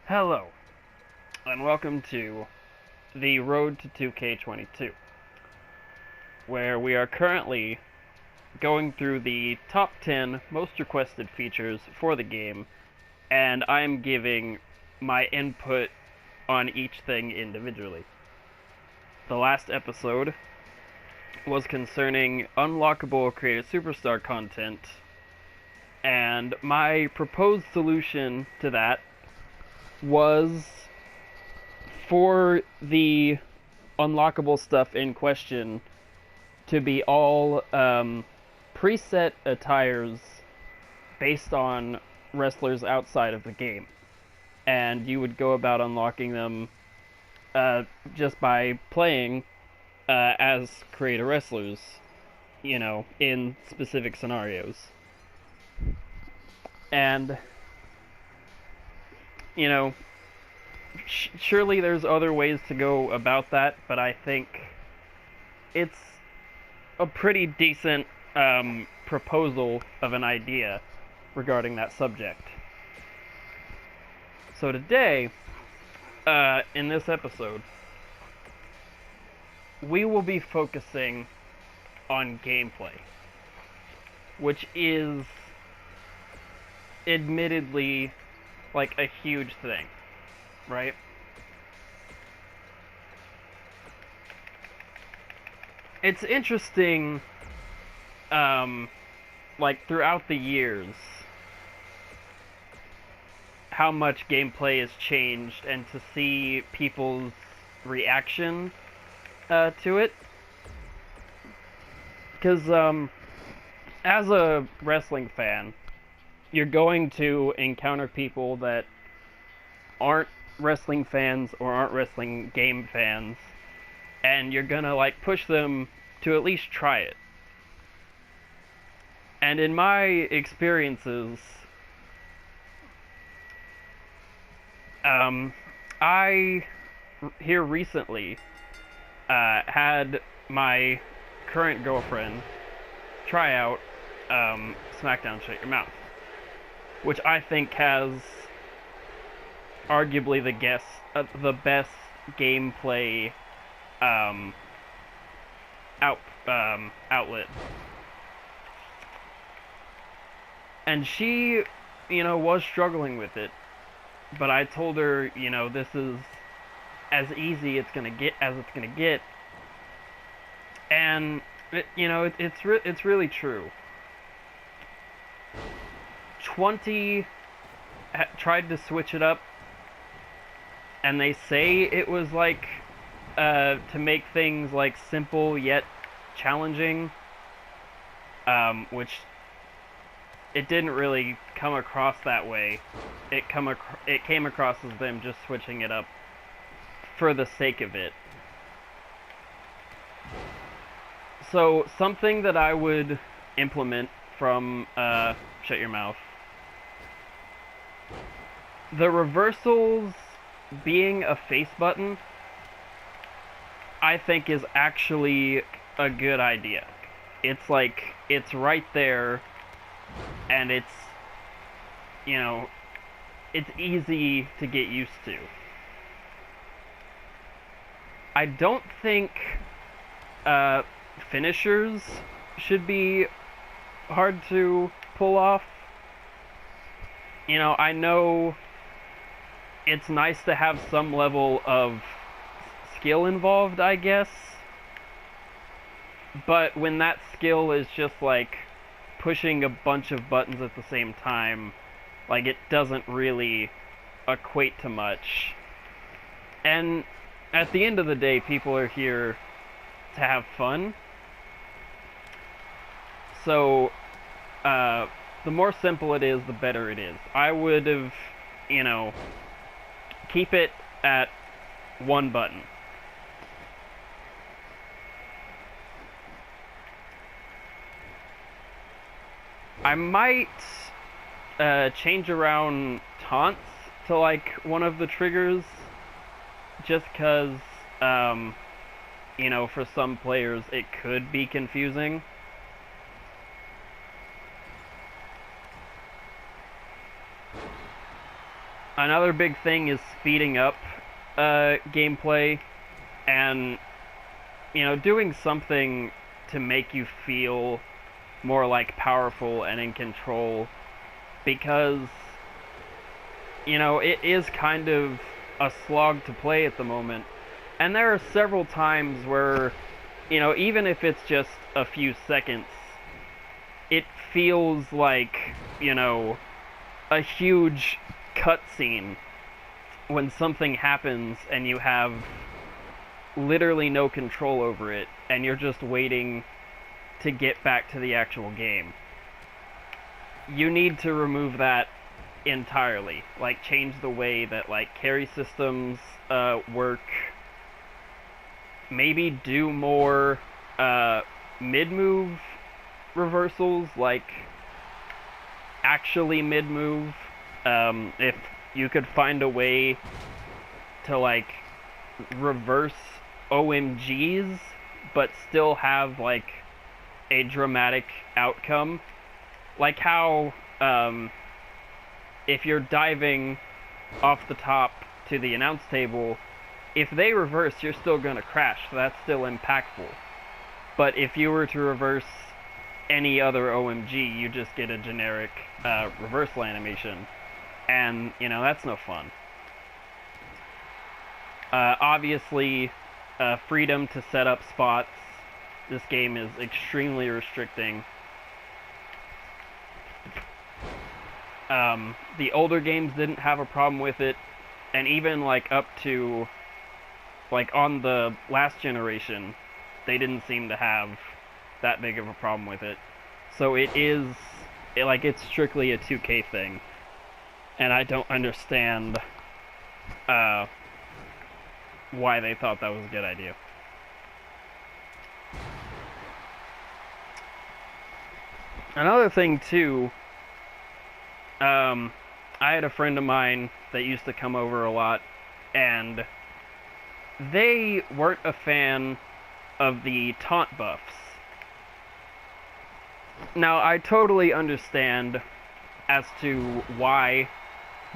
Hello, and welcome to the Road to 2k22, where we are currently going through the top 10 most requested features for the game, and I'm giving my input on each thing individually. The last episode was concerning unlockable Creative Superstar content, and my proposed solution to that was for the unlockable stuff in question to be all preset attires based on wrestlers outside of the game. And you would go about unlocking them just by playing as creator wrestlers, in specific scenarios. And surely there's other ways to go about that, but I think it's a pretty decent proposal of an idea regarding that subject. So today, in this episode, we will be focusing on gameplay, which is admittedly like a huge thing, right? It's interesting, like throughout the years, how much gameplay has changed, and to see people's reaction to it. Because as a wrestling fan, you're going to encounter people that aren't wrestling fans or aren't wrestling game fans, and you're gonna push them to at least try it. And in my experiences, I here recently had my current girlfriend try out SmackDown Shut Your Mouth, which I think has arguably the best gameplay outlet. And she, was struggling with it, but I told her, this is as easy as it's gonna get, and it's really true. 20 tried to switch it up, and they say it was to make things simple yet challenging, which it didn't really come across that way. It came across as them just switching it up for the sake of it. So something that I would implement from Shut Your Mouth, the reversals being a face button, I think is actually a good idea. It's it's right there, and it's easy to get used to. I don't think finishers should be hard to pull off. I know it's nice to have some level of skill involved, I guess, but when that skill is just pushing a bunch of buttons at the same time, it doesn't really equate to much. And at the end of the day, people are here to have fun. So, the more simple it is, the better it is. I would have, keep it at one button. I might change around taunts to one of the triggers, just because, for some players it could be confusing. Another big thing is speeding up gameplay and, doing something to make you feel more like powerful and in control, because, it is kind of a slog to play at the moment. And there are several times where, even if it's just a few seconds, it feels like, a huge cutscene when something happens and you have literally no control over it, and you're just waiting to get back to the actual game. You need to remove that entirely. Like, change the way that, like, carry systems work. Maybe do more mid-move reversals, like actually mid-move. If you could find a way to, like, reverse OMGs, but still have, like, a dramatic outcome. Like how, if you're diving off the top to the announce table, if they reverse, you're still gonna crash, so that's still impactful. But if you were to reverse any other OMG, you just get a generic reversal animation. And, that's no fun. Obviously, freedom to set up spots. This game is extremely restricting. The older games didn't have a problem with it, and even, like, up to, like, on the last generation, they didn't seem to have that big of a problem with it. So it's strictly a 2K thing. And I don't understand why they thought that was a good idea. Another thing, too, I had a friend of mine that used to come over a lot, and they weren't a fan of the taunt buffs. Now, I totally understand as to why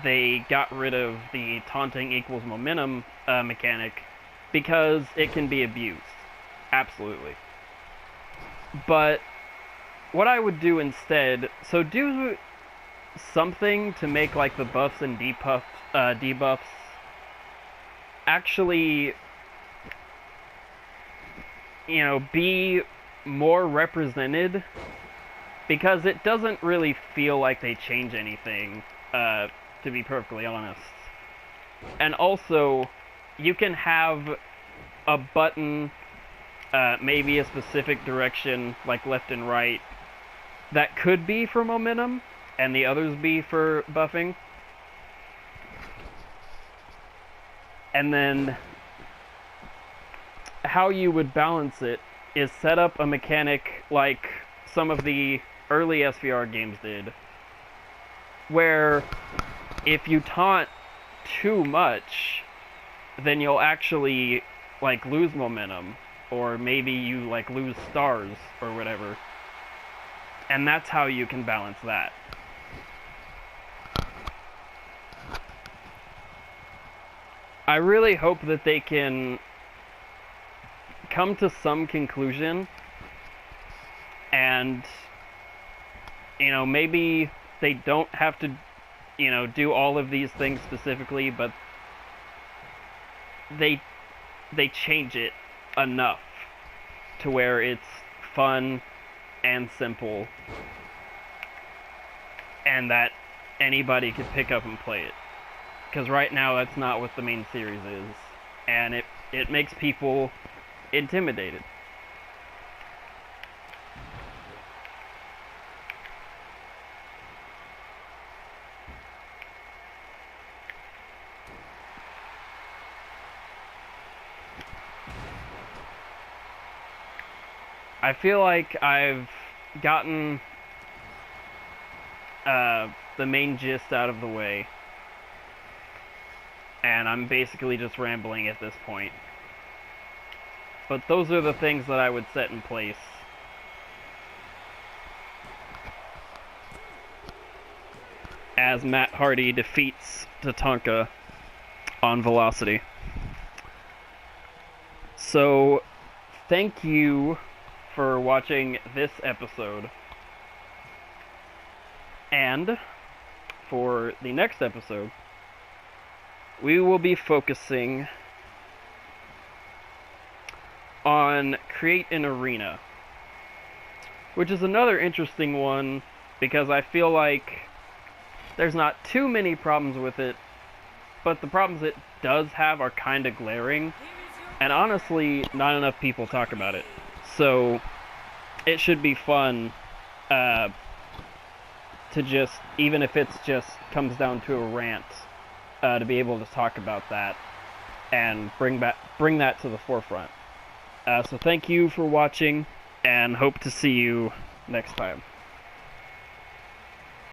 they got rid of the taunting equals momentum mechanic, because it can be abused. Absolutely. But what I would do instead, so do something to make, like, the buffs and debuffs actually, be more represented, because it doesn't really feel like they change anything, to be perfectly honest. And also, you can have a button, maybe a specific direction, like left and right, that could be for momentum, and the others be for buffing. And then, how you would balance it is set up a mechanic like some of the early SVR games did, where if you taunt too much, then you'll actually, like, lose momentum, or maybe you, like, lose stars or whatever. And that's how you can balance that. I really hope that they can come to some conclusion, and, maybe they don't have to, do all of these things specifically, but they change it enough to where it's fun and simple, and that anybody could pick up and play it. Because right now, that's not what the main series is, and it makes people intimidated. I feel like I've gotten the main gist out of the way, and I'm basically just rambling at this point. But those are the things that I would set in place. as Matt Hardy defeats Tatanka on Velocity. So, thank you for watching this episode. And for the next episode, we will be focusing on Create an Arena, which is another interesting one because I feel like there's not too many problems with it, but the problems it does have are kind of glaring, and honestly, not enough people talk about it. So, it should be fun to just, even if it's just comes down to a rant, to be able to talk about that and bring that to the forefront. So thank you for watching, and hope to see you next time.